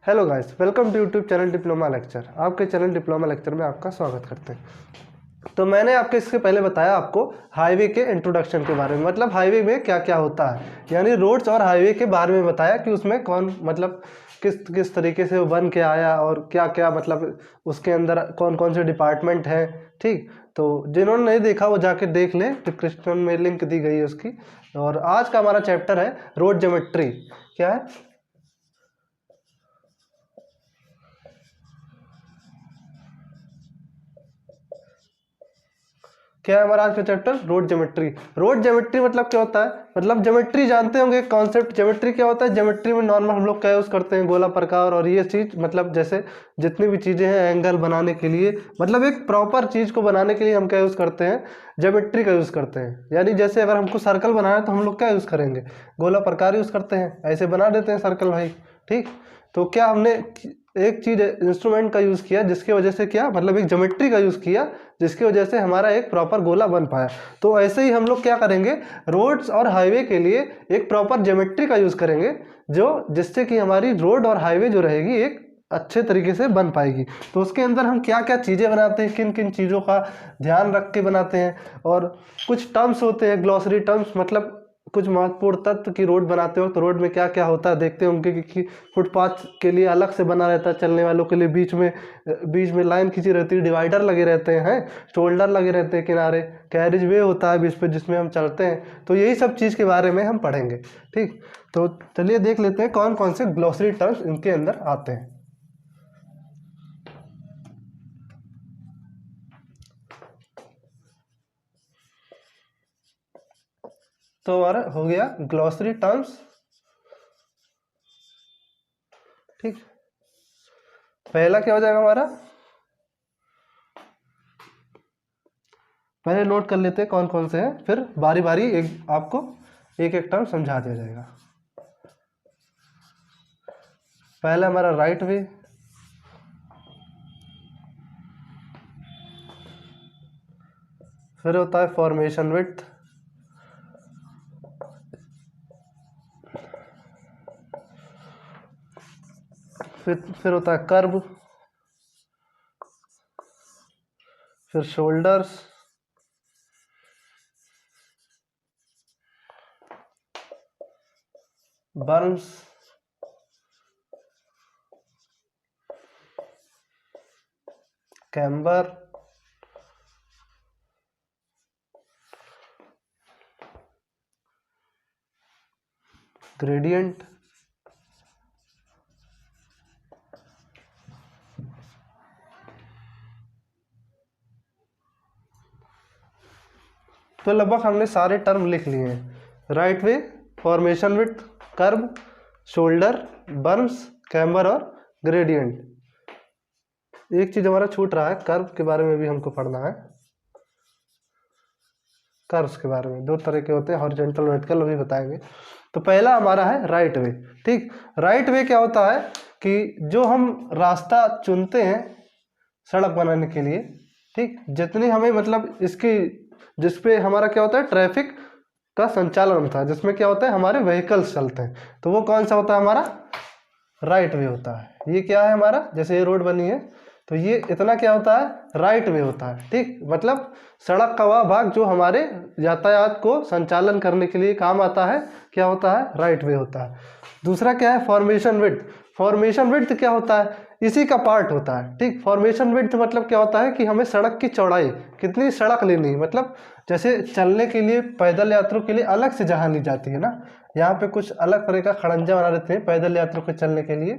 Hello guys, welcome to YouTube channel diploma lecture. आपके channel diploma lecture में आपका स्वागत करते हैं। तो मैंने आपके इसके पहले बताया आपको हाईवे के इंट्रोडक्शन के बारे में, मतलब हाईवे में क्या क्या होता है, यानी रोड्स और हाईवे के बारे में बताया कि उसमें कौन मतलब किस किस तरीके से वो बन के आया और क्या क्या मतलब उसके अंदर कौन कौन से डिपार्टमेंट हैं। ठीक, तो जिन्होंने नहीं देखा वो जाके देख लें, डिस्क्रिप्शन में लिंक दी गई है उसकी। और आज का हमारा चैप्टर है रोड ज्योमेट्री। क्या है? क्या है हमारा आज का chapter? Road geometry. Road geometry मतलब क्या होता है? मतलब ज्योमेट्री जानते होंगे कॉन्सेप्ट। ज्योमेट्री क्या होता है? ज्योमेट्री में नॉर्मल हम लोग क्या यूज़ करते हैं, गोला प्रकार और ये चीज़, मतलब जैसे जितनी भी चीज़ें हैं एंगल बनाने के लिए, मतलब एक प्रॉपर चीज़ को बनाने के लिए हम क्या यूज़ करते हैं? ज्योमेट्री का यूज़ करते हैं। यानी जैसे अगर हमको सर्कल बनाना है तो हम लोग क्या यूज़ करेंगे? गोला प्रकार यूज़ करते हैं, ऐसे बना देते हैं सर्कल भाई। ठीक, तो क्या हमने एक चीज़ इंस्ट्रूमेंट का यूज़ किया जिसकी वजह से क्या मतलब एक ज्योमेट्री का यूज़ किया जिसकी वजह से हमारा एक प्रॉपर गोला बन पाया। तो ऐसे ही हम लोग क्या करेंगे, रोड्स और हाईवे के लिए एक प्रॉपर ज्योमेट्री का यूज़ करेंगे, जो जिससे कि हमारी रोड और हाईवे जो रहेगी एक अच्छे तरीके से बन पाएगी। तो उसके अंदर हम क्या क्या चीज़ें बनाते हैं, किन किन चीज़ों का ध्यान रख के बनाते हैं, और कुछ टर्म्स होते हैं, ग्लॉसरी टर्म्स, मतलब कुछ महत्वपूर्ण तत्व की रोड बनाते हो तो रोड में क्या क्या होता है देखते होंगे कि फुटपाथ के लिए अलग से बना रहता है, चलने वालों के लिए बीच में लाइन खींची रहती है, डिवाइडर लगे रहते हैं, शोल्डर लगे रहते हैं किनारे, कैरिज वे होता है बीच पे जिसमें हम चलते हैं। तो यही सब चीज़ के बारे में हम पढ़ेंगे। ठीक, तो चलिए देख लेते हैं कौन कौन से ग्लॉसरी टर्म्स इनके अंदर आते हैं। तो हमारा हो गया ग्लॉसरी टर्म्स। ठीक, पहला क्या हो जाएगा हमारा? पहले नोट कर लेते हैं कौन कौन से हैं, फिर बारी बारी एक आपको एक एक टर्म समझा दिया जाएगा। पहला हमारा राइट वे, फिर होता है फॉर्मेशन विड्थ, फिर होता है कर्व, फिर शोल्डर्स, बर्म्स, कैम्बर, ग्रेडियंट, तो लगभग हमने सारे टर्म लिख लिए हैं। Right way, formation width, curve, shoulder, berms, camber और ग्रेडियंट। एक चीज़ हमारा छूट रहा है, कर्व के बारे में भी हमको पढ़ना है। कर्व्स के बारे में दो तरह के होते हैं, हॉरिजॉन्टल वर्टिकल, अभी बताएंगे। तो पहला हमारा है राइट वे। ठीक, राइट वे क्या होता है कि जो हम रास्ता चुनते हैं सड़क बनाने के लिए, ठीक, जितनी हमें मतलब इसकी जिसपे हमारा क्या होता है ट्रैफिक का संचालन होता है, जिसमें क्या होता है हमारे व्हीकल्स चलते हैं, तो वो कौन सा होता है हमारा? राइट वे होता है। ये क्या है हमारा, जैसे ये रोड बनी है तो ये इतना क्या होता है? राइट वे होता है। ठीक, मतलब सड़क का वह भाग जो हमारे यातायात को संचालन करने के लिए काम आता है, क्या होता है? राइट वे होता है। दूसरा क्या है? Formation width. फॉर्मेशन विड्थ क्या होता है? इसी का पार्ट होता है। ठीक, फॉर्मेशन विड्थ मतलब क्या होता है कि हमें सड़क की चौड़ाई, कितनी सड़क लेनी है, मतलब जैसे चलने के लिए पैदल यात्रियों के लिए अलग से जगह ली जाती है ना, यहाँ पे कुछ अलग तरह का खड़ंजा बना देते हैं पैदल यात्रियों के चलने के लिए,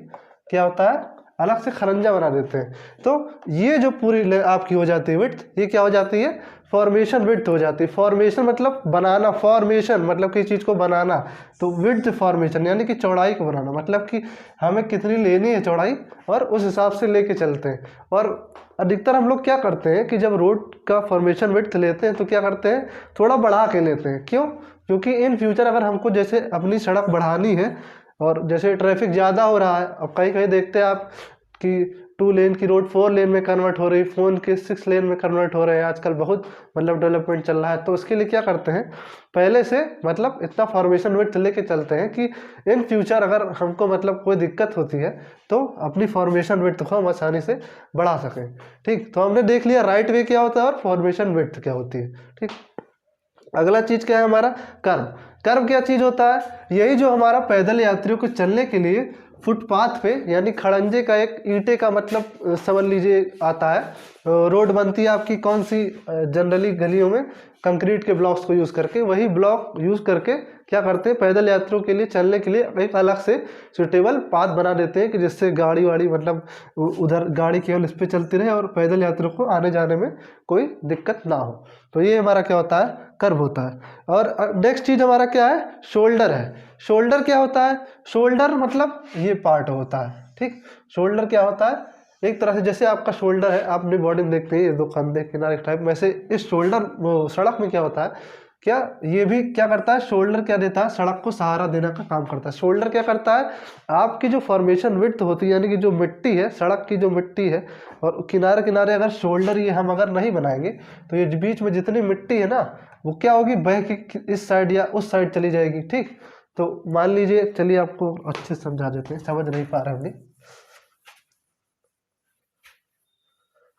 क्या होता है? अलग से खरंजा बना देते हैं। तो ये जो पूरी आपकी हो जाती है विड्थ, ये क्या हो जाती है? फॉर्मेशन विड्थ हो जाती है। फॉर्मेशन मतलब बनाना, फॉर्मेशन मतलब किसी चीज़ को बनाना, तो विड्थ फॉर्मेशन यानी कि चौड़ाई को बनाना, मतलब कि हमें कितनी लेनी है चौड़ाई और उस हिसाब से लेके चलते हैं। और अधिकतर हम लोग क्या करते हैं कि जब रोड का फॉर्मेशन विड्थ लेते हैं तो क्या करते हैं? थोड़ा बढ़ा के लेते हैं। क्यों? क्योंकि इन फ्यूचर अगर हमको जैसे अपनी सड़क बढ़ानी है और जैसे ट्रैफिक ज़्यादा हो रहा है, अब कहीं कहीं देखते हैं आप कि 2 लेन की रोड 4 लेन में कन्वर्ट हो रही, फ़ोन के 6 लेन में कन्वर्ट हो रहे हैं, आजकल बहुत मतलब डेवलपमेंट चल रहा है। तो उसके लिए क्या करते हैं, पहले से मतलब इतना फॉर्मेशन विड्थ लेके चलते हैं कि इन फ्यूचर अगर हमको मतलब कोई दिक्कत होती है तो अपनी फॉर्मेशन विड्थ को हम आसानी से बढ़ा सकें। ठीक, तो हमने देख लिया राइट वे क्या होता है और फॉर्मेशन विड्थ क्या होती है। ठीक, अगला चीज क्या है हमारा, कर्व। कर्व क्या चीज होता है, यही जो हमारा पैदल यात्रियों को चलने के लिए फुटपाथ पे यानी खड़ंजे का एक ईंटे का मतलब समझ लीजिए आता है। रोड बनती है आपकी कौन सी, जनरली गलियों में कंक्रीट के ब्लॉक्स को यूज़ करके, वही ब्लॉक यूज़ करके क्या करते हैं, पैदल यात्रियों के लिए चलने के लिए एक अलग से सुटेबल पाथ बना देते हैं कि जिससे गाड़ी वाड़ी मतलब उधर गाड़ी केवल इस पर चलती रहे और पैदल यात्रियों को आने जाने में कोई दिक्कत ना हो। तो ये हमारा क्या होता है, कर्व होता है। और नेक्स्ट चीज़ हमारा क्या है, शोल्डर है। शोल्डर क्या होता है, शोल्डर मतलब ये पार्ट होता है। ठीक, शोल्डर क्या होता है, एक तरह से जैसे आपका शोल्डर है, आप अपनी बॉडी में देखते हैं ये 2 कंधे किनारे टाइप, वैसे इस शोल्डर वो सड़क में क्या होता है, क्या ये भी क्या करता है, शोल्डर क्या देता है, सड़क को सहारा देने का काम करता है। शोल्डर क्या करता है, आपकी जो फॉर्मेशन विड्थ होती है यानी कि जो मिट्टी है, सड़क की जो मिट्टी है, और किनारे किनारे अगर शोल्डर ये हम अगर नहीं बनाएंगे तो ये बीच में जितनी मिट्टी है ना वो क्या होगी, बह के इस साइड या उस साइड चली जाएगी। ठीक, तो मान लीजिए, चलिए आपको अच्छे से समझा देते हैं, समझ नहीं पा रहे होंगे।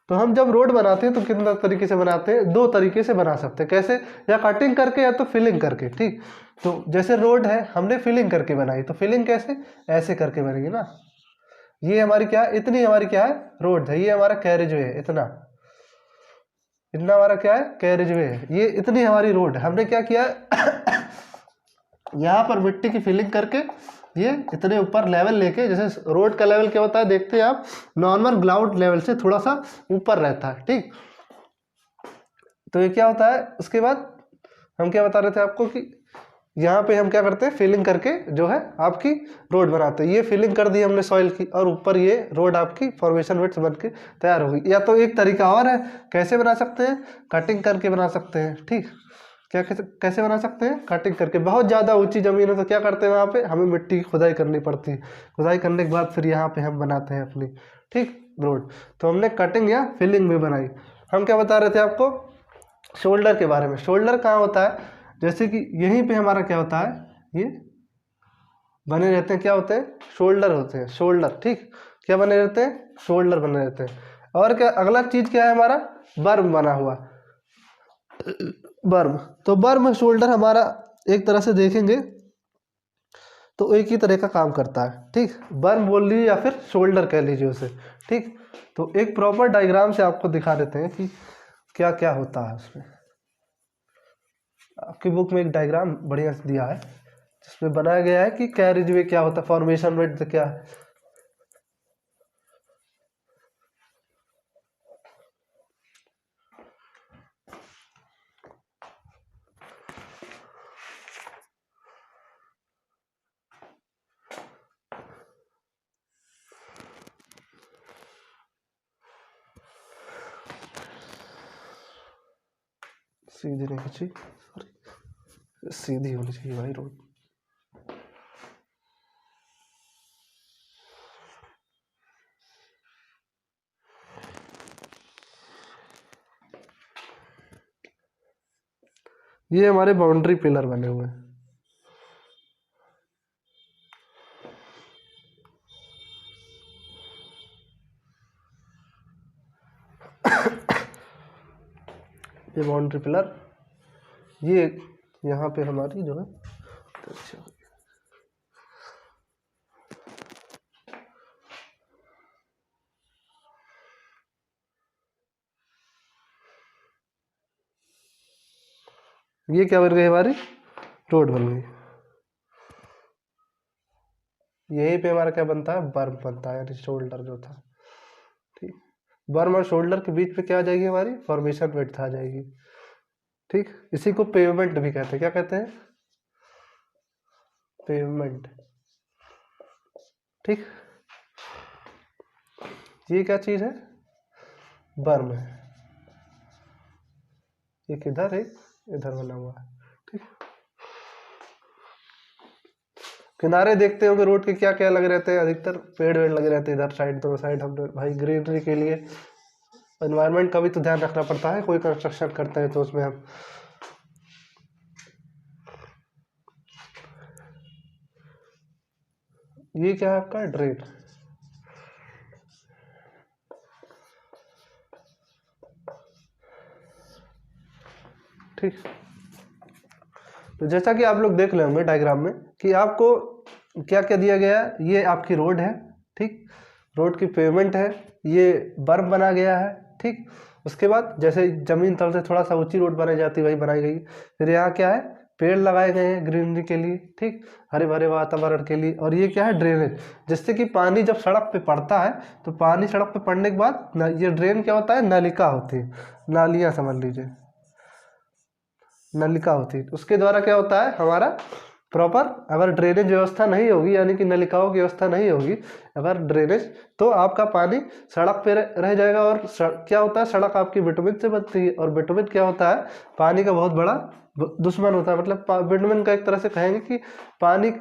तो हम जब रोड बनाते हैं तो कितना तरीके से बनाते हैं, 2 तरीके से बना सकते हैं। कैसे, या कटिंग करके या तो फिलिंग करके। ठीक, तो जैसे रोड है हमने फिलिंग करके बनाई, तो फिलिंग कैसे, ऐसे करके बनेगी ना। ये हमारी क्या है, इतनी हमारी क्या है, रोड है, ये हमारा कैरेज वे है, इतना इतना हमारा क्या है, कैरेज वे है, ये इतनी हमारी रोड है। हमने क्या किया है यहाँ पर मिट्टी की फिलिंग करके ये इतने ऊपर लेवल लेके, जैसे रोड का लेवल क्या होता है देखते हैं आप, नॉर्मल ग्राउंड लेवल से थोड़ा सा ऊपर रहता है। ठीक, तो ये क्या होता है, उसके बाद हम क्या बता रहे थे आपको कि यहाँ पे हम क्या करते हैं, फिलिंग करके जो है आपकी रोड बनाते हैं। ये फिलिंग कर दी हमने सॉइल की, और ऊपर ये रोड आपकी फॉर्मेशन विड्थ बन के तैयार होगी। या तो एक तरीका और है, कैसे बना सकते हैं, कटिंग करके बना सकते हैं। ठीक, क्या कैसे बना सकते हैं, कटिंग करके। बहुत ज़्यादा ऊंची ज़मीन है तो क्या करते हैं, वहाँ पे हमें मिट्टी की खुदाई करनी पड़ती है, खुदाई करने के बाद फिर यहाँ पे हम बनाते हैं अपनी, ठीक, रोड। तो हमने कटिंग या फिलिंग में बनाई। हम क्या बता रहे थे आपको, शोल्डर के बारे में। शोल्डर कहाँ होता है, जैसे कि यहीं पे हमारा क्या होता है, ये बने रहते हैं, क्या होते हैं, शोल्डर होते हैं, शोल्डर। ठीक, क्या बने रहते हैं, शोल्डर बने रहते हैं। और क्या अगला चीज़ क्या है हमारा, बर्म बना हुआ, बर्म। तो बर्म शोल्डर हमारा एक तरह से देखेंगे तो एक ही तरह का काम करता है। ठीक, बर्म बोल लीजिए या फिर शोल्डर कह लीजिए उसे। ठीक, तो एक प्रॉपर डायग्राम से आपको दिखा देते हैं कि क्या क्या होता है उसमें। आपकी बुक में एक डायग्राम बढ़िया से दिया है जिसमें बनाया गया है कि कैरेज वे क्या होता है, फॉर्मेशन विड्थ क्या है। सीधी नहीं चाहिए, सॉरी, सीधी होनी चाहिए भाई रोड। ये हमारे बाउंड्री पिलर बने हुए हैं। ये बाउंड्री पिलर, ये यहाँ पे हमारी जो है, अच्छा ये क्या बन गई, हमारी रोड बन गई। यहीं पे हमारा क्या बनता है, बर्म बनता है, यानी शोल्डर जो था। ठीक, बर्म और शोल्डर के बीच में क्या आ जाएगी, हमारी फॉर्मेशन विड्थ आ जाएगी। ठीक, इसी को पेवमेंट भी कहते हैं। क्या कहते हैं, पेवमेंट। ठीक, ये क्या चीज़ है, बर्म है। ये किधर है, इधर बना हुआ है। ठीक, किनारे देखते हो कि रोड के क्या क्या लगे रहते हैं, अधिकतर पेड़ वेड़ लगे रहते हैं इधर साइड, दोनों साइड। हम भाई ग्रीनरी के लिए, एनवायरनमेंट का भी तो ध्यान रखना पड़ता है, कोई कंस्ट्रक्शन करते हैं तो उसमें हम। ये क्या है आपका ड्रेन। ठीक, तो जैसा कि आप लोग देख रहे होंगे डायग्राम में कि आपको क्या क्या दिया गया है। ये आपकी रोड है, ठीक, रोड की पेमेंट है, ये बर्फ बना गया है, ठीक। उसके बाद जैसे जमीन तल से थोड़ा सा ऊंची रोड बनाई जाती है वही बनाई गई। फिर यहाँ क्या है, पेड़ लगाए गए हैं ग्रीनरी के लिए, ठीक, हरे भरे वातावरण के लिए। और ये क्या है, ड्रेनेज, जिससे कि पानी जब सड़क पे पड़ता है तो पानी सड़क पे पड़ने के बाद ये ड्रेन क्या होता है, नलिका होती है, नालियाँ समझ लीजिए, नलिका होती है। उसके द्वारा क्या होता है हमारा प्रॉपर, अगर ड्रेनेज व्यवस्था नहीं होगी यानी कि नलिकाओं की व्यवस्था नहीं होगी अगर ड्रेनेज, तो आपका पानी सड़क पे रह जाएगा। और क्या होता है, सड़क आपकी बिटुमिन से बनती है, और बिटुमिन क्या होता है, पानी का बहुत बड़ा दुश्मन होता है। मतलब बिटुमिन का एक तरह से कहेंगे कि पानी,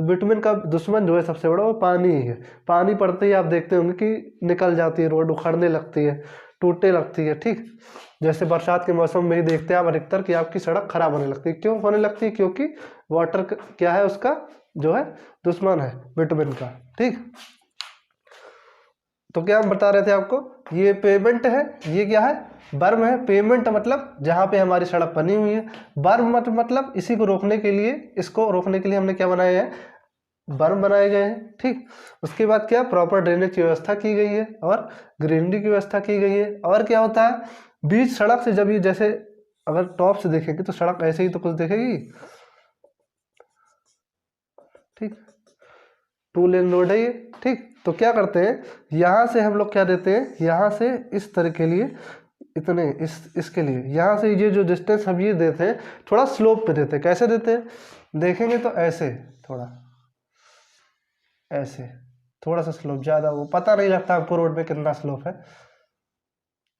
बिटुमिन का दुश्मन जो है सबसे बड़ा वो पानी ही है। पानी पड़ते ही आप देखते होंगे कि निकल जाती है रोड, उखड़ने लगती है, टूटने लगती है, ठीक। जैसे बरसात के मौसम में ही देखते हैं आप अधिकतर कि आपकी सड़क खराब होने लगती है। क्यों होने लगती है, क्योंकि वाटर क्या है, उसका जो है दुश्मन है बिटुमिन का, ठीक। तो क्या हम बता रहे थे आपको, ये पेमेंट है, ये क्या है, बर्म है। पेमेंट मतलब जहाँ पे हमारी सड़क बनी हुई है, बर्म मतलब इसी को रोकने के लिए, इसको रोकने के लिए हमने क्या बनाए हैं, बर्म बनाए गए हैं, ठीक। उसके बाद क्या, प्रॉपर ड्रेनेज की व्यवस्था की गई है और ग्रीनरी की व्यवस्था की गई है। और क्या होता है, बीच सड़क से जब ये, जैसे अगर टॉप से देखेंगे तो सड़क ऐसे ही तो कुछ दिखेगी, ठीक, 2 लेन रोड है ये, ठीक। तो क्या करते हैं, यहाँ से हम लोग क्या देते हैं, यहाँ से इस तरह के लिए इतने, इसके लिए यहाँ से ये जो डिस्टेंस हम ये देते हैं, थोड़ा स्लोप पे देते हैं। कैसे देते हैं, देखेंगे तो ऐसे, थोड़ा ऐसे, थोड़ा सा स्लोप, ज़्यादा वो पता नहीं लगता आपको रोड पे कितना स्लोप है,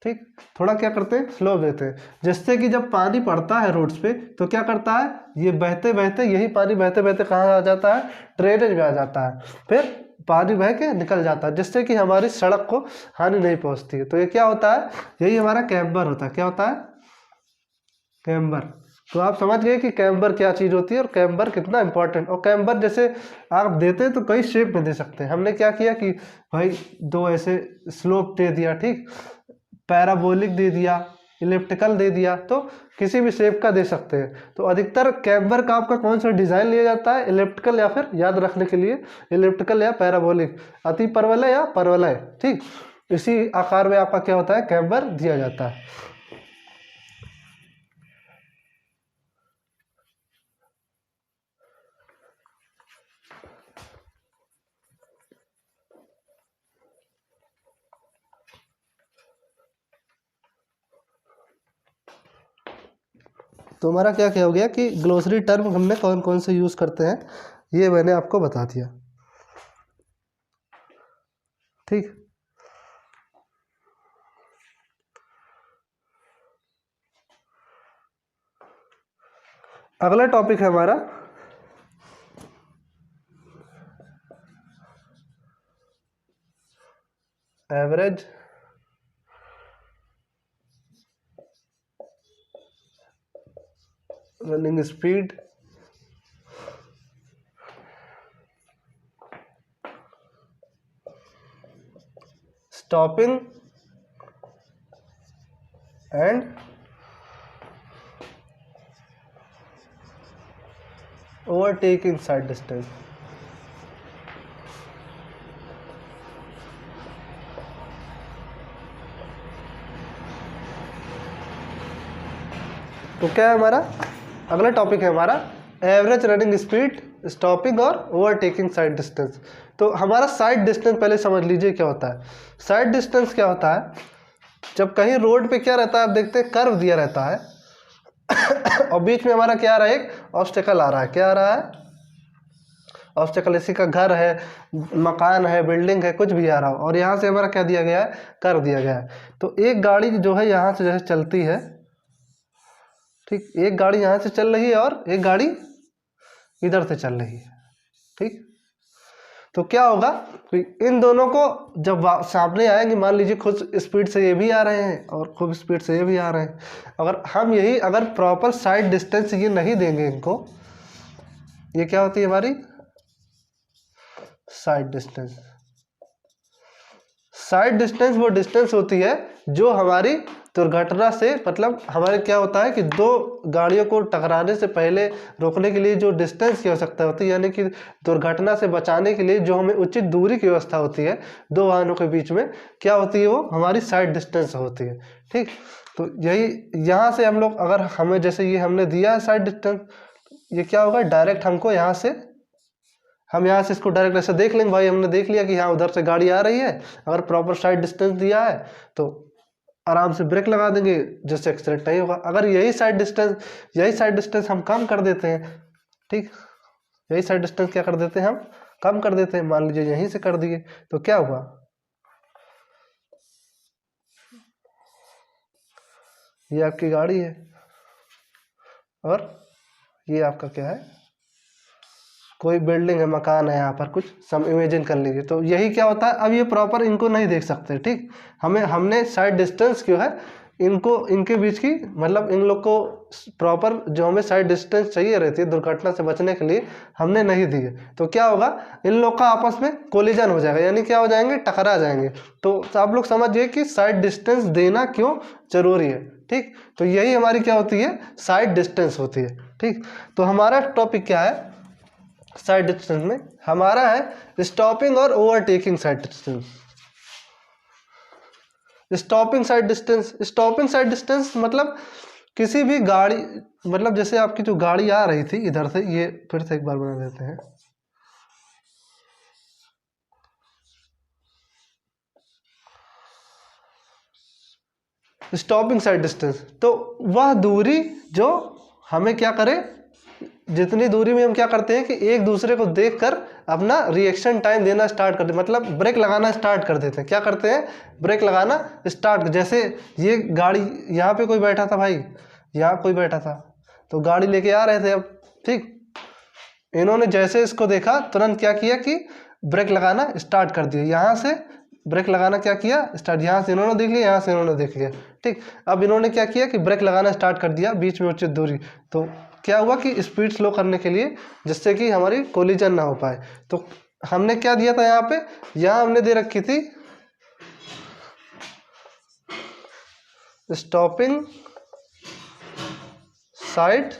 ठीक। थोड़ा क्या करते हैं, स्लोप देते हैं, जिससे कि जब पानी पड़ता है रोड्स पे तो क्या करता है, ये बहते बहते, यही पानी बहते बहते कहाँ आ जाता है, ड्रेनेज में आ जाता है, फिर पानी बह के निकल जाता है, जिससे कि हमारी सड़क को हानि नहीं पहुंचती है। तो ये क्या होता है, यही हमारा कैम्बर होता है। क्या होता है, कैम्बर। तो आप समझ गए कि कैम्बर क्या चीज़ होती है और कैम्बर कितना इंपॉर्टेंट। और कैम्बर जैसे आप देते हैं तो कई शेप में दे सकते हैं। हमने क्या किया कि भाई 2 ऐसे स्लोप दे दिया, ठीक, पैराबोलिक दे दिया, इलिप्टिकल दे दिया, तो किसी भी शेप का दे सकते हैं। तो अधिकतर कैम्बर का आपका कौन सा डिज़ाइन लिया जाता है, इलिप्टिकल, या फिर याद रखने के लिए इलिप्टिकल या पैराबोलिक, अति परवलय या परवलय, ठीक, इसी आकार में आपका क्या होता है, कैम्बर दिया जाता है। तो हमारा क्या क्या हो गया कि ग्लोसरी टर्म हमने कौन कौन से यूज़ करते हैं ये मैंने आपको बता दिया, ठीक। अगला टॉपिक है हमारा average running speed, stopping and overtaking side distance. तो क्या है हमारा अगला टॉपिक है हमारा एवरेज रनिंग स्पीड, स्टॉपिंग और ओवरटेकिंग साइड डिस्टेंस। तो हमारा साइड डिस्टेंस पहले समझ लीजिए क्या होता है। साइड डिस्टेंस क्या होता है, जब कहीं रोड पे क्या रहता है, आप देखते हैं कर्व दिया रहता है और बीच में हमारा क्या आ रहा है, एक ऑब्स्टेकल आ रहा है। क्या आ रहा है, ऑब्स्टेकल, इसी का घर है, मकान है, बिल्डिंग है, कुछ भी आ रहा हो, और यहाँ से हमारा क्या दिया गया है, कर्व दिया गया है। तो एक गाड़ी जो है यहाँ से जैसे चलती है, ठीक, एक गाड़ी यहाँ से चल रही है और एक गाड़ी इधर से चल रही है, ठीक। तो क्या होगा कि इन दोनों को जब सामने आएंगे, मान लीजिए खुद स्पीड से ये भी आ रहे हैं और खूब स्पीड से ये भी आ रहे हैं, अगर हम यही अगर प्रॉपर साइड डिस्टेंस ये नहीं देंगे इनको, ये क्या होती है हमारी साइड डिस्टेंस। साइड डिस्टेंस वो डिस्टेंस होती है जो हमारी दुर्घटना से, मतलब हमारे क्या होता है कि दो गाड़ियों को टकराने से पहले रोकने के लिए जो डिस्टेंस की आवश्यकता होती है, यानी कि दुर्घटना से बचाने के लिए जो हमें उचित दूरी की व्यवस्था होती है दो वाहनों के बीच में, क्या होती है वो हमारी साइड डिस्टेंस होती है। ठीक। तो यही यहाँ से हम लोग, अगर हमें जैसे ये हमने दिया है साइड डिस्टेंस, ये क्या होगा डायरेक्ट हमको यहाँ से, हम यहाँ से इसको डायरेक्ट ऐसे देख लेंगे भाई, हमने देख लिया कि यहाँ उधर से गाड़ी आ रही है, अगर प्रॉपर साइड डिस्टेंस दिया है तो आराम से ब्रेक लगा देंगे जिससे एक्सीडेंट नहीं होगा। अगर यही साइड डिस्टेंस हम कम कर देते हैं, ठीक, यही साइड डिस्टेंस क्या कर देते हैं हम कम कर देते हैं, मान लीजिए यहीं से कर दिए, तो क्या हुआ, ये आपकी गाड़ी है और ये आपका क्या है, कोई बिल्डिंग है, मकान है, यहाँ पर कुछ सम इमेजिन कर लीजिए। तो यही क्या होता है, अब ये प्रॉपर इनको नहीं देख सकते, ठीक, हमने साइड डिस्टेंस क्यों है इनको, इनके बीच की, मतलब इन लोग को प्रॉपर जो हमें साइड डिस्टेंस चाहिए रहती है दुर्घटना से बचने के लिए, हमने नहीं दी है। तो क्या होगा, इन लोग का आपस में कोलिजन हो जाएगा, यानी क्या हो जाएंगे, टकरा जाएंगे। तो आप लोग समझिए कि साइड डिस्टेंस देना क्यों जरूरी है। ठीक। तो यही हमारी क्या होती है, साइड डिस्टेंस होती है। ठीक। तो हमारा टॉपिक क्या है साइड डिस्टेंस में, हमारा है स्टॉपिंग और overtaking side distance. Stopping side distance मतलब किसी भी गाड़ी, मतलब जैसे आपकी जो गाड़ी आ रही थी इधर से, ये फिर से एक बार बना देते हैं, स्टॉपिंग साइड डिस्टेंस, तो वह दूरी जो हमें क्या करे, जितनी दूरी में हम क्या करते हैं कि एक दूसरे को देखकर अपना रिएक्शन टाइम देना स्टार्ट कर देते, मतलब ब्रेक लगाना स्टार्ट कर देते हैं। क्या करते हैं, ब्रेक लगाना स्टार्ट, जैसे ये गाड़ी, यहाँ पे कोई बैठा था भाई, यहाँ कोई बैठा था, तो गाड़ी लेके आ रहे थे अब, ठीक, इन्होंने जैसे इसको देखा तुरंत क्या किया कि ब्रेक लगाना स्टार्ट कर दिया, यहाँ से ब्रेक लगाना क्या किया स्टार्ट, यहाँ से इन्होंने देख लिया, यहाँ से इन्होंने देख लिया, ठीक। अब इन्होंने क्या किया कि ब्रेक लगाना स्टार्ट कर दिया, बीच में उचित दूरी, तो क्या हुआ कि स्पीड स्लो करने के लिए, जिससे कि हमारी कोलिजन ना हो पाए, तो हमने क्या दिया था यहाँ पे, यहाँ हमने दे रखी थी स्टॉपिंग साइड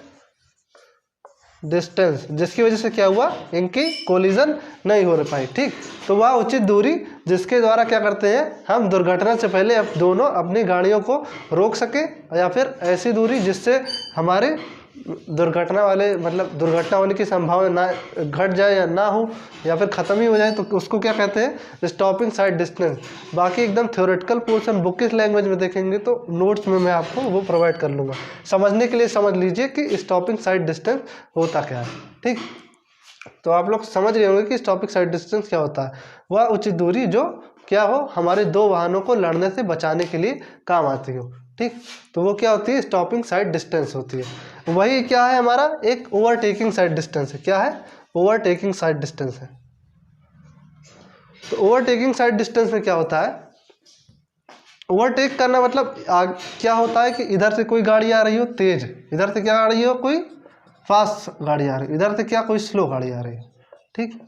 डिस्टेंस, जिसकी वजह से क्या हुआ, इनकी कोलिजन नहीं हो पाई। ठीक। तो वह उचित दूरी जिसके द्वारा क्या करते हैं हम दुर्घटना से पहले अब दोनों अपनी गाड़ियों को रोक सके, या फिर ऐसी दूरी जिससे हमारे दुर्घटना होने की संभावना ना घट जाए या ना हो, या फिर ख़त्म ही हो जाए, तो उसको क्या कहते हैं स्टॉपिंग साइड डिस्टेंस। बाकी एकदम थ्योरेटिकल पोर्शन बुकिश लैंग्वेज में देखेंगे तो नोट्स में मैं आपको वो प्रोवाइड कर लूँगा, समझने के लिए समझ लीजिए कि स्टॉपिंग साइड डिस्टेंस होता क्या है। ठीक। तो आप लोग समझ रहे होंगे कि स्टॉपिंग साइड डिस्टेंस क्या होता है, वह उचित दूरी जो क्या हो हमारे दो वाहनों को लड़ने से बचाने के लिए काम आती हो। ठीक। तो वो क्या होती है स्टॉपिंग साइड डिस्टेंस होती है। वही क्या है हमारा एक ओवरटेकिंग साइड डिस्टेंस है। क्या है, ओवरटेकिंग साइड डिस्टेंस है। तो ओवरटेकिंग साइड डिस्टेंस में क्या होता है, ओवरटेक करना मतलब क्या होता है कि इधर से कोई गाड़ी आ रही हो तेज, इधर से क्या आ रही हो कोई फास्ट गाड़ी आ रही है, इधर से क्या कोई स्लो गाड़ी आ रही है। ठीक।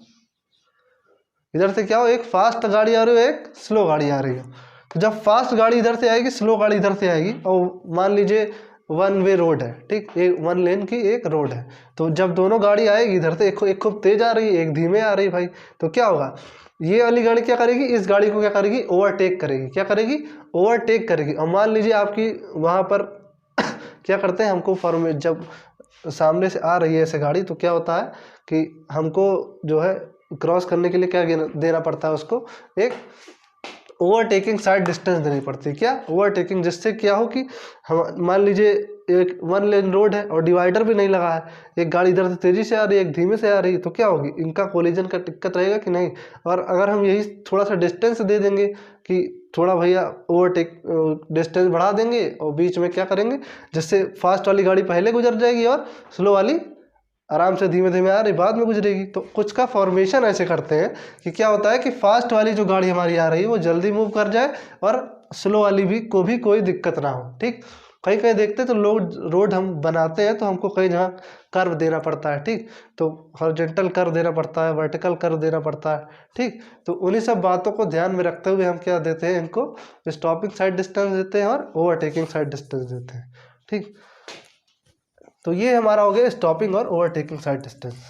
इधर से क्या हो एक फास्ट गाड़ी आ रही है, एक स्लो गाड़ी आ रही है। तो जब फास्ट गाड़ी इधर से आएगी, स्लो गाड़ी इधर से आएगी, और मान लीजिए वन वे रोड है, ठीक, एक वन लेन की एक रोड है, तो जब दोनों गाड़ी आएगी इधर से, एक खूब तेज आ रही है, एक धीमे आ रही है भाई, तो क्या होगा, ये वाली गाड़ी क्या करेगी, इस गाड़ी को क्या करेगी, ओवरटेक करेगी। क्या करेगी, ओवरटेक करेगी। और मान लीजिए आपकी वहाँ पर क्या करते हैं, हमको फॉर्म जब सामने से आ रही है ऐसे गाड़ी, तो क्या होता है कि हमको जो है क्रॉस करने के लिए क्या देना पड़ता है, उसको एक ओवरटेकिंग साइड डिस्टेंस देनी पड़ती है। क्या, ओवरटेकिंग, जिससे क्या हो कि हम मान लीजिए एक वन लेन रोड है और डिवाइडर भी नहीं लगा है, एक गाड़ी इधर से तेज़ी से आ रही है, एक धीमे से आ रही है, तो क्या होगी, इनका कोलिजन का दिक्कत रहेगा कि नहीं। और अगर हम यही थोड़ा सा डिस्टेंस दे देंगे कि थोड़ा भैया ओवरटेक डिस्टेंस बढ़ा देंगे और बीच में क्या करेंगे, जिससे फास्ट वाली गाड़ी पहले गुजर जाएगी और स्लो वाली आराम से धीमे धीमे आ रही, बाद में गुजरेगी। तो कुछ का फॉर्मेशन ऐसे करते हैं कि क्या होता है कि फास्ट वाली जो गाड़ी हमारी आ रही है वो जल्दी मूव कर जाए और स्लो वाली भी को भी कोई दिक्कत ना हो, ठीक। कहीं कहीं देखते हैं तो रोड हम बनाते हैं तो हमको कहीं जहाँ कर्व देना पड़ता है, ठीक, तो हॉरिजॉन्टल कर्व देना पड़ता है, वर्टिकल कर्व देना पड़ता है, ठीक। तो उन्हीं सब बातों को ध्यान में रखते हुए हम क्या देते हैं, इनको स्टॉपिंग साइड डिस्टेंस देते हैं और ओवरटेकिंग साइड डिस्टेंस देते हैं, ठीक। तो ये हमारा हो गया स्टॉपिंग और ओवरटेकिंग साइड डिस्टेंस।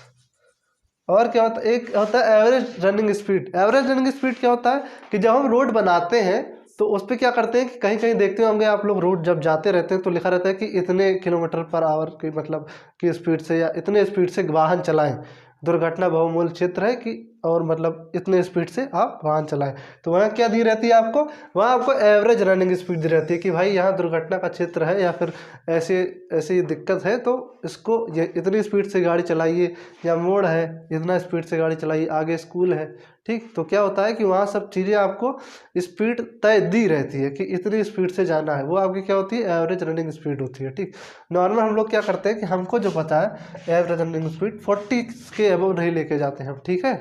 और क्या होता है, एक होता है average running speed. Average running speed क्या होता है कि जब हम रोड बनाते हैं तो उस पर क्या करते हैं कि कहीं कहीं देखते होंगे आप लोग, रोड जब जाते रहते हैं तो लिखा रहता है कि इतने किलोमीटर पर आवर की मतलब की स्पीड से या इतने स्पीड से वाहन चलाएं, दुर्घटना बहुमूल्य क्षेत्र है कि और मतलब इतने स्पीड से आप वाहन चलाएं। तो वहाँ क्या दी रहती है आपको, वहाँ आपको एवरेज रनिंग स्पीड दी रहती है कि भाई यहाँ दुर्घटना का क्षेत्र है या फिर ऐसे ऐसी दिक्कत है तो इसको ये इतनी स्पीड से गाड़ी चलाइए, या मोड़ है इतना स्पीड से गाड़ी चलाइए, आगे स्कूल है, ठीक। तो क्या होता है कि वहाँ सब चीज़ें आपको स्पीड तय दी रहती है कि इतनी स्पीड से जाना है, वो आपकी क्या होती है, एवरेज रनिंग स्पीड होती है, ठीक। नॉर्मल हम लोग क्या करते हैं कि हमको जो पता है एवरेज रनिंग स्पीड 40 के अबव नहीं लेके जाते हैं, ठीक है,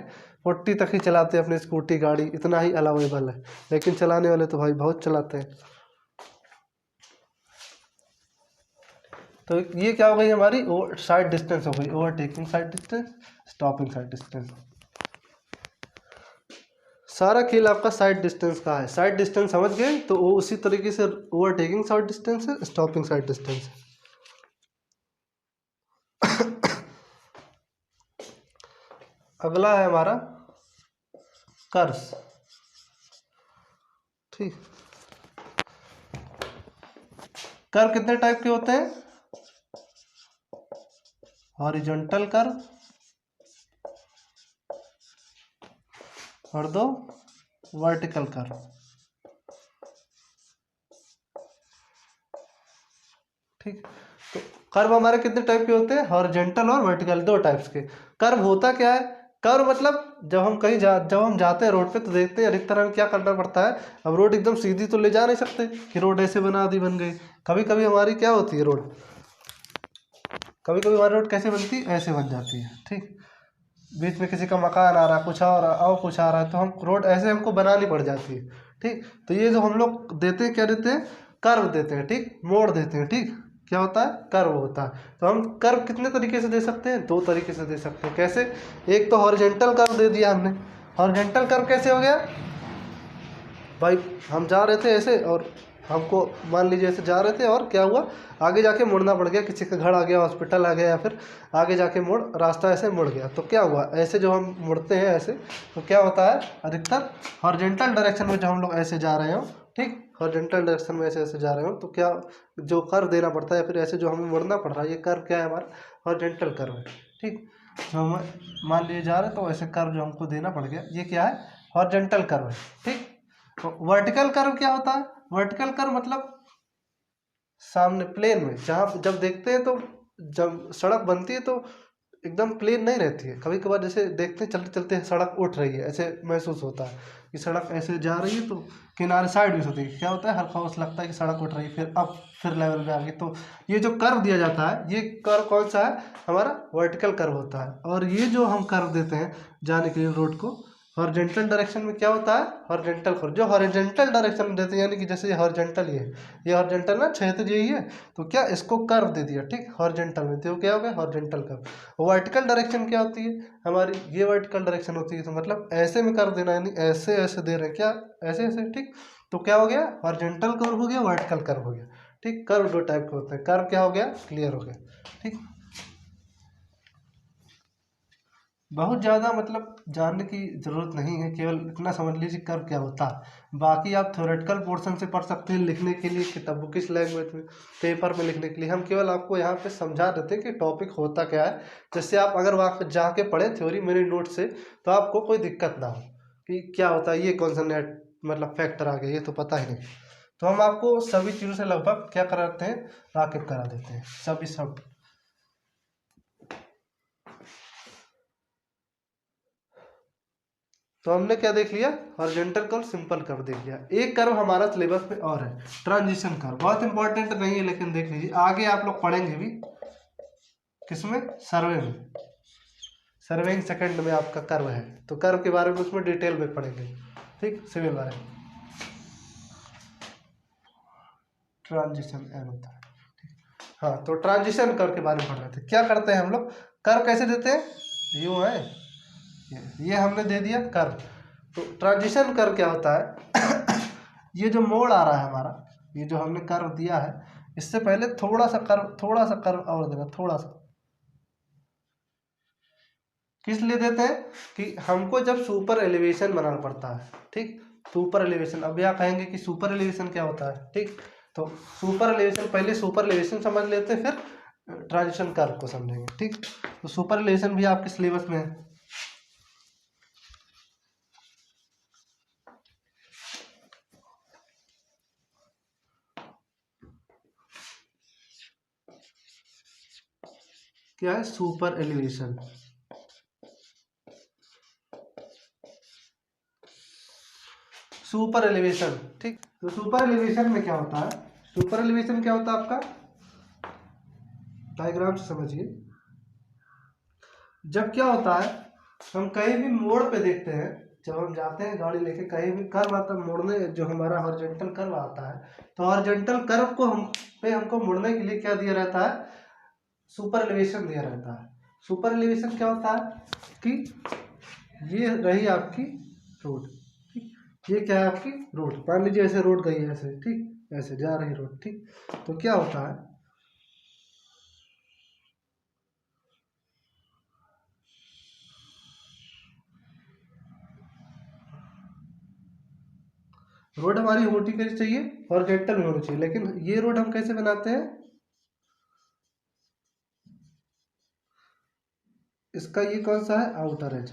40 तक ही चलाते हैं अपनी स्कूटी गाड़ी, इतना ही अलाउेबल है। लेकिन चलाने वाले तो भाई बहुत चलाते हैं। तो ये क्या हो गई हमारी साइड डिस्टेंस हो गई, overtaking side distance, stopping side distance. सारा खेल आपका साइड डिस्टेंस का है। साइड डिस्टेंस समझ गए तो वो उसी तरीके से ओवरटेकिंग साइड डिस्टेंस है, स्टॉपिंग साइड डिस्टेंस है। अगला है हमारा कर्व्स, ठीक। कर्व कितने टाइप के होते हैं, हॉरिजॉन्टल कर्व और 2 वर्टिकल कर्व। ठीक, तो कर्व हमारे कितने टाइप के होते हैं, हॉरिजॉन्टल और वर्टिकल, 2 टाइप्स के। कर्व होता क्या है, कर्व मतलब जब हम कहीं जब हम जाते हैं रोड पे तो देखते हैं अधिकतर हमें क्या करना पड़ता है, अब रोड एकदम सीधी तो ले जा नहीं सकते कि रोड ऐसे बना दी बन गई। कभी कभी हमारी क्या होती है रोड, कभी कभी हमारी रोड कैसे बनती है, ऐसे बन जाती है, ठीक। बीच में किसी का मकान आ रहा, कुछ और कुछ आ रहा है तो हम रोड ऐसे हमको बनानी पड़ जाती है, ठीक। तो ये जो हम लोग देते हैं क्या देते हैं, कर्व देते हैं, ठीक, मोड़ देते हैं, ठीक। क्या होता है, कर्व होता है। तो हम कर्व कितने तरीके से दे सकते हैं, 2 तरीके से दे सकते हैं। कैसे, एक तो हॉरिजॉन्टल कर्व दे दिया हमने। हॉरिजॉन्टल कर्व कैसे हो गया भाई, हम जा रहे थे ऐसे और हमको मान लीजिए ऐसे जा रहे थे और क्या हुआ, आगे जाके मुड़ना पड़ गया, किसी का घर आ गया, हॉस्पिटल आ गया, या फिर आगे जाके मुड़ रास्ता ऐसे मुड़ गया, तो क्या हुआ, ऐसे जो हम मुड़ते हैं ऐसे, तो क्या होता है अधिकतर हॉरिजॉन्टल डायरेक्शन में जब हम लोग ऐसे जा रहे हो, ठीक, हॉरिजॉन्टल डायरेक्शन में ऐसे ऐसे जा रहे हो तो क्या जो कर्व देना पड़ता है, या फिर ऐसे जो हमें मुड़ना पड़ रहा है, ये कर्व क्या है हमारा, हॉरिजॉन्टल कर्व है, ठीक। जो हम मान लीजिए जा रहे तो ऐसे कर्व जो हमको देना पड़ गया, ये क्या है, हॉरिजॉन्टल कर्व है, ठीक। तो वर्टिकल कर्व क्या होता है, वर्टिकल कर्व मतलब सामने प्लेन में, जहाँ जब देखते हैं तो जब सड़क बनती है तो एकदम प्लेन नहीं रहती है, कभी कभार जैसे देखते हैं चलते चलते सड़क उठ रही है, ऐसे महसूस होता है कि सड़क ऐसे जा रही है तो किनारे साइड भी होती है, क्या होता है हल्का उस लगता है कि सड़क उठ रही है, फिर अब फिर लेवल में आ गई। तो ये जो कर्व दिया जाता है, ये कर्व कौन सा है, हमारा वर्टिकल कर्व होता है। और ये जो हम कर्व देते हैं जाने के लिए रोड को, हॉरिजॉन्टल डायरेक्शन में क्या होता है, हॉरिजॉन्टल कर्व। जो हॉरिजॉन्टल डायरेक्शन में देते हैं, यानी कि जैसे ये हॉरिजॉन्टल ये हॉरिजॉन्टल ना, क्षैतिज यही है, तो क्या इसको कर्व दे दिया, ठीक, हॉरिजॉन्टल में, तो क्या हो गया हॉरिजॉन्टल कर्व। वर्टिकल डायरेक्शन क्या होती है हमारी, ये वर्टिकल डायरेक्शन होती है, तो मतलब ऐसे में कर देना, यानी ऐसे ऐसे दे रहे हैं क्या, ऐसे ऐसे, ठीक। तो क्या हो गया, हॉरिजॉन्टल कर्व हो गया, वर्टिकल कर्व हो गया, ठीक। कर्व 2 टाइप के होते हैं, कर्व क्या हो गया, क्लियर हो गया, ठीक। बहुत ज़्यादा मतलब जानने की ज़रूरत नहीं है, केवल इतना समझ लीजिए कर्व क्या होता है। बाकी आप थ्योरेटिकल पोर्शन से पढ़ सकते हैं लिखने के लिए, किताबों किस लैंग्वेज में, पेपर में लिखने के लिए। हम केवल आपको यहाँ पे समझा देते हैं कि टॉपिक होता क्या है, जिससे आप अगर वहाँ पे जाके पढ़ें थ्योरी मेरे नोट से, तो आपको कोई दिक्कत ना हो कि क्या होता है, ये कौन सा नेट मतलब फैक्टर आ गया, ये तो पता ही नहीं। तो हम आपको सभी चीज़ों से लगभग क्या कराते हैं, वाकिफ करा देते हैं, सभी सब। तो हमने क्या देख लिया, हॉरिजॉन्टल कर्व, सिंपल कर्व देख लिया। एक कर्व हमारा सिलेबस में और है, ट्रांजिशन कर्व। बहुत इंपॉर्टेंट नहीं है लेकिन देख लीजिए, आगे आप लोग पढ़ेंगे भी किसमें, सर्वे में, सर्वेइंग सेकंड में आपका कर्व है। तो कर्व के बारे में उसमें डिटेल में पढ़ेंगे, ठीक, सिविल बारे में। ट्रांजिशन एन होता है। हाँ, तो ट्रांजिशन कर्व के बारे में पढ़ रहे थे। क्या करते हैं हम लोग, कर्व कैसे देते हैं, यूं है, ये हमने दे दिया कर्व। तो ट्रांजिशन कर्व क्या होता है ये जो मोड़ आ रहा है हमारा, ये जो हमने कर्व दिया है, इससे पहले थोड़ा सा कर्व और देना, थोड़ा सा। किस लिए देते हैं कि हमको जब सुपर एलिवेशन बनाना पड़ता है, ठीक, सुपर एलिवेशन। अब यहाँ कहेंगे कि सुपर एलिवेशन क्या होता है, ठीक, तो सुपर एलिवेशन, पहले सुपर एलिवेशन समझ लेते हैं, फिर ट्रांजिशन कर्व को समझेंगे, ठीक। तो सुपर एलिवेशन भी आपके सिलेबस में है। क्या है, सुपर एलिवेशन। सुपर एलिवेशन, ठीक। तो सुपर एलिवेशन में क्या होता है, सुपर एलिवेशन क्या होता है आपका, डायग्राम से समझिए। जब क्या होता है, हम कहीं भी मोड़ पे देखते हैं, जब हम जाते हैं गाड़ी लेके, कहीं भी कर्व आता है मोड़ने, जो हमारा हॉरिजॉन्टल कर्व आता है, तो हॉरिजॉन्टल कर्व को हमको मोड़ने के लिए क्या दिया रहता है, सुपर एलिवेशन दिया रहता है। सुपर एलिवेशन क्या होता है कि ये रही आपकी रोड, ठीक, ये क्या है आपकी रोड, मान लीजिए ऐसे रोड गई है, ऐसे, ठीक, ऐसे जा रही रोड, ठीक। तो क्या होता है, रोड हमारी होती कैसे चाहिए, हॉरिजॉन्टल में होनी चाहिए। लेकिन ये रोड हम कैसे बनाते हैं, इसका ये कौन सा है, आउटर एज,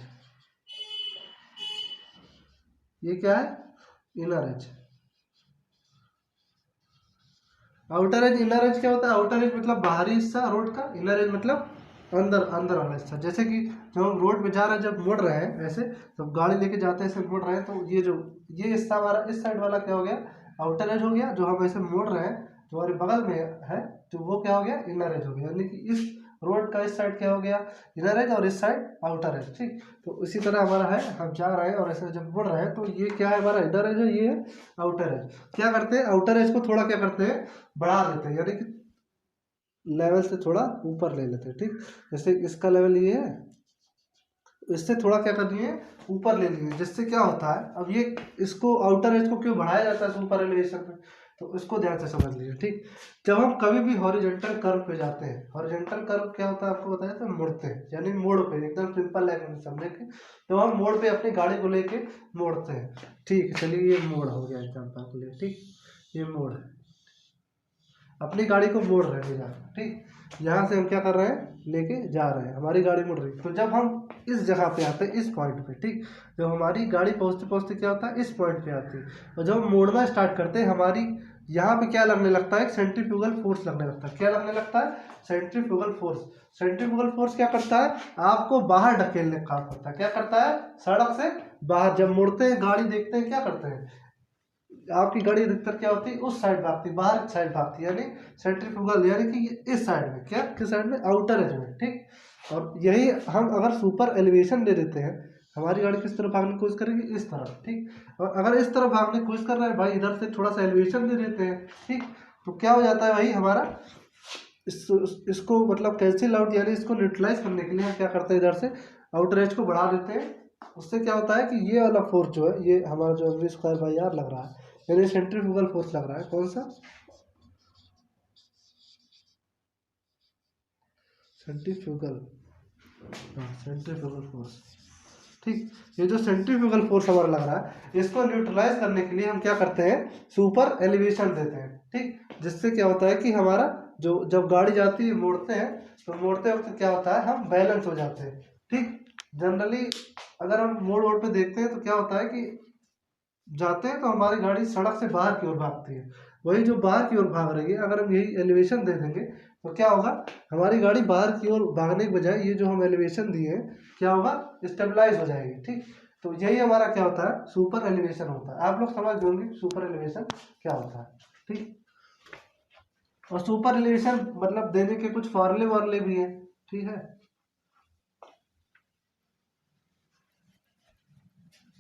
ये क्या है, inner as. Outer as, inner as क्या होता है, आउटर एज मतलब बाहरी हिस्सा रोड का, इनर एज मतलब अंदर अंदर वाला हिस्सा। जैसे कि जब हम रोड पे जा रहे हैं, जब मुड़ रहे हैं ऐसे, तो गाड़ी लेके जाते हैं, ऐसे मुड़ रहे हैं, तो ये हिस्सा हमारा इस साइड वाला क्या हो गया, आउटर एज हो गया। जो हम ऐसे मुड़ रहे हैं, जो हमारे बगल में है, तो वो क्या हो गया, इनर एज हो गया। यानी कि इस रोड का इस साइड क्या हो गया, इनर एज, और इस साइड आउटर एज, ठीक। तो इसी तरह हमारा है, हम जा रहे हैं और ऐसे जब मुड़ रहे हैं, तो ये क्या है, हमारा इनर एज है, ये है आउटर एज। क्या करते हैं, आउटर एज को थोड़ा क्या करते हैं, बढ़ा देते हैं, यानी कि लेवल से थोड़ा ऊपर ले लेते हैं, ठीक। जैसे इसका लेवल ये है, इससे थोड़ा क्या कर लिए, ऊपर ले लिए, जिससे क्या होता है, अब ये इसको आउटर एज को क्यों बढ़ाया जाता है सुपर एलिवेशन में, तो इसको ध्यान से समझ लीजिए, ठीक। जब हम कभी भी हॉरिजॉन्टल कर्व पे जाते हैं, हॉरिजॉन्टल कर्व क्या होता है आपको बताया, तो मुड़ते हैं, यानी मोड़ पे, एकदम सिंपल लैंग्वेज में समझे कि जब हम मोड़ पे अपनी गाड़ी को लेके मोड़ते हैं, ठीक। चलिए ये मोड़ हो गया एग्जाम्पल के लिए, ठीक, ये मोड़ है, अपनी गाड़ी को मोड़ रहे हैं, ठीक। यहाँ से हम क्या कर रहे हैं, लेके जा रहे हैं, हमारी गाड़ी मुड़ रही है। तो जब हम इस जगह पे आते हैं, इस पॉइंट पे, ठीक, जब हमारी गाड़ी पहुँचते पहुँचते क्या होता है, इस पॉइंट पे आती है, और जब हम मोड़ना स्टार्ट करते हैं, हमारी यहाँ पे क्या लगने लगता है, सेंट्रीफ्यूगल फोर्स लगने लगता है। क्या लगने लगता है, सेंट्रीफ्यूगल फोर्स। सेंट्रीफ्यूगल फोर्स क्या करता है, आपको बाहर ढकेलने का काम करता है। क्या करता है, सड़क से बाहर। जब मुड़ते हैं, गाड़ी देखते हैं, क्या करते हैं, आपकी गाड़ी अधिकतर क्या होती है, उस साइड भागती, बाहर की साइड भागती है, यानी सेंट्रीफ्यूगल, यानी कि इस साइड में, क्या किस साइड में, आउटर एज में, ठीक। और यही हम अगर सुपर एलिवेशन दे देते हैं, हमारी गाड़ी किस तरफ भागने की कोशिश करेगी, इस तरफ, ठीक। और अगर इस तरफ भागने की कोशिश कर रहे हैं भाई, इधर से थोड़ा सा एलिवेशन दे देते हैं, ठीक, तो क्या हो जाता है भाई, हमारा इसको मतलब कैंसिल आउट, यानी इसको न्यूट्रलाइज करने के लिए हम क्या करते हैं, इधर से आउटर एज को बढ़ा देते हैं। उससे क्या होता है कि ये वाला फोर्स जो है, ये हमारा जो v² लग रहा है, यानी सेंट्रीफ्यूगल फोर्स लग रहा है, कौन सा, सेंट्रीफ्यूगल, हाँ सेंट्रीफ्यूगल फोर्स, ठीक। ये जो सेंट्रीफ्यूगल फोर्स हमारा लग रहा है, इसको न्यूट्रलाइज करने के लिए हम क्या करते हैं, सुपर एलिवेशन देते हैं, ठीक। जिससे क्या होता है कि हमारा जो जब गाड़ी जाती है, मोड़ते हैं, तो मोड़ते वक्त क्या होता है, हम बैलेंस हो जाते हैं, ठीक। जनरली अगर हम मोड़ वोड़ पे देखते हैं, तो क्या होता है कि जाते हैं तो हमारी गाड़ी सड़क से बाहर की ओर भागती है। वही जो बाहर की ओर भाग रही है, अगर हम यही एलिवेशन दे देंगे, तो क्या होगा, हमारी गाड़ी बाहर की ओर भागने के बजाय ये जो हम एलिवेशन दिए हैं, क्या होगा, स्टेबलाइज हो जाएगी, ठीक। तो यही हमारा क्या होता है, सुपर एलिवेशन होता है। आप लोग समझ होंगे सुपर एलिवेशन क्या होता है, ठीक। और सुपर एलिवेशन मतलब देने के कुछ फॉर्मूले वार्ले भी हैं, ठीक है।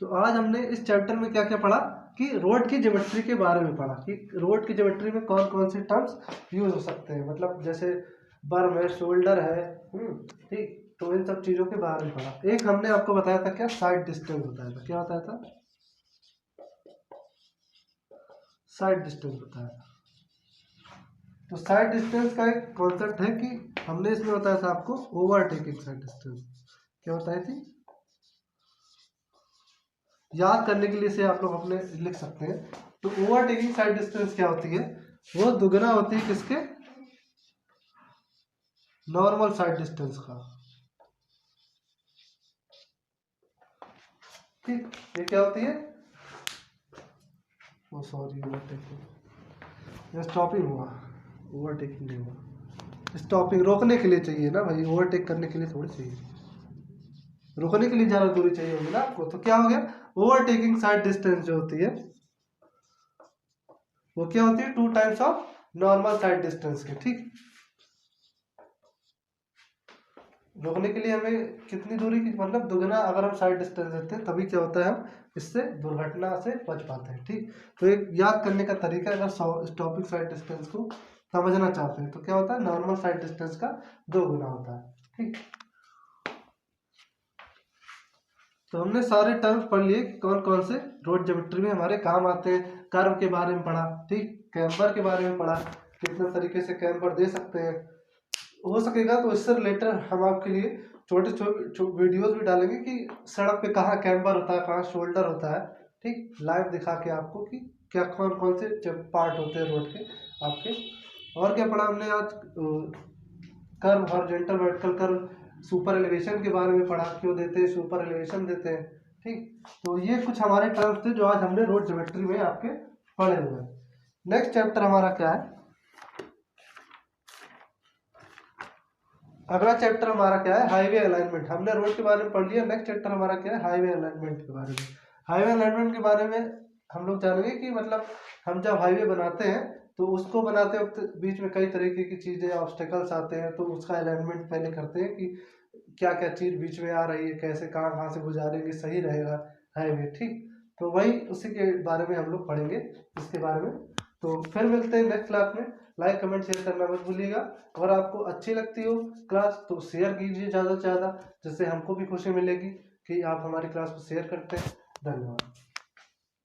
तो आज हमने इस चैप्टर में क्या क्या पढ़ा कि रोड की ज्योमेट्री के बारे में पढ़ा कि रोड की ज्योमेट्री में कौन कौन से टर्म्स यूज हो सकते हैं, मतलब जैसे बर्म है, शोल्डर है, ठीक। तो इन सब चीज़ों के बारे में पढ़ा। एक हमने आपको बताया था क्या, साइड डिस्टेंस बताया था। क्या बताया था? साइड डिस्टेंस बताया था। तो साइड डिस्टेंस का एक कॉन्सेप्ट है कि हमने इसमें बताया था आपको ओवरटेकिंग साइड डिस्टेंस। क्या बताई थी? याद करने के लिए से आप लोग अपने लिख सकते हैं। तो ओवरटेकिंग साइड डिस्टेंस क्या होती है? वो दुगना होती है किसके? नॉर्मल साइड डिस्टेंस का। ठीक, ये क्या होती है? ओ सॉरी, ओवरटेकिंग, स्टॉपिंग हुआ, ओवरटेकिंग नहीं हुआ। स्टॉपिंग रोकने के लिए चाहिए ना भाई, ओवरटेक करने के लिए थोड़ी चाहिए, रोकने के लिए ज़्यादा दूरी चाहिए होगी ना आपको। तो क्या हो गया, ओवरटेकिंग साइड डिस्टेंस जो होती है वो क्या होती है? 2 times of normal side distance के। ठीक, रोकने के लिए हमें कितनी दूरी की, मतलब दुगना अगर हम साइड डिस्टेंस देते हैं तभी क्या होता है, हम इससे दुर्घटना से बच पाते हैं। ठीक, तो एक याद करने का तरीका, अगर स्टॉपिंग साइड डिस्टेंस को समझना चाहते हैं तो क्या होता है, नॉर्मल साइड डिस्टेंस का 2 गुना होता है। ठीक, तो हमने सारे टर्म्स पढ़ लिए कि कौन कौन से रोड ज्योमेट्री में हमारे काम आते हैं। कर्व के बारे में पढ़ा, ठीक, कैम्बर के बारे में पढ़ा, कितने तरीके से कैम्बर दे सकते हैं। हो सकेगा तो इससे रिलेटेड हम आपके लिए छोटे छोटे वीडियोस भी डालेंगे कि सड़क पे कहाँ कैम्बर होता है, कहाँ शोल्डर होता है। ठीक, लाइव दिखा के आपको कि क्या कौन कौन से पार्ट होते हैं रोड के आपके। और क्या पढ़ा हमने आज? Curve, horizontal, vertical curve, super elevation के बारे में पढ़ा, क्यों देते हैं, सुपर एलिवेशन देते हैं। ठीक, तो ये कुछ हमारे टर्म्स थे जो आज हमने रोड ज्योमेट्री में आपके पढ़े हुए हैं। नेक्स्ट चैप्टर हमारा क्या है? अगला चैप्टर हमारा क्या है? Highway alignment. हमने रोड के बारे में पढ़ लिया। नेक्स्ट चैप्टर हमारा क्या है? हाईवे अलाइनमेंट के बारे में। हाईवे अलाइनमेंट के बारे में हम लोग जानेंगे कि मतलब हम जब हाईवे बनाते हैं तो उसको बनाते वक्त बीच में कई तरीके की चीज़ें, ऑब्स्टेकल्स आते हैं, तो उसका अलाइनमेंट पहले करते हैं कि क्या क्या चीज़ बीच में आ रही है, कैसे कहाँ कहाँ से गुजारेंगे सही रहेगा हाईवे। ठीक, तो वही उसी के बारे में हम लोग पढ़ेंगे, इसके बारे में। तो फिर मिलते हैं नेक्स्ट क्लास में। लाइक कमेंट शेयर करना मत भूलिएगा। अगर आपको अच्छी लगती हो क्लास तो शेयर कीजिए ज़्यादा से ज़्यादा, जिससे हमको भी खुशी मिलेगी कि आप हमारी क्लास को शेयर करते हैं। धन्यवाद।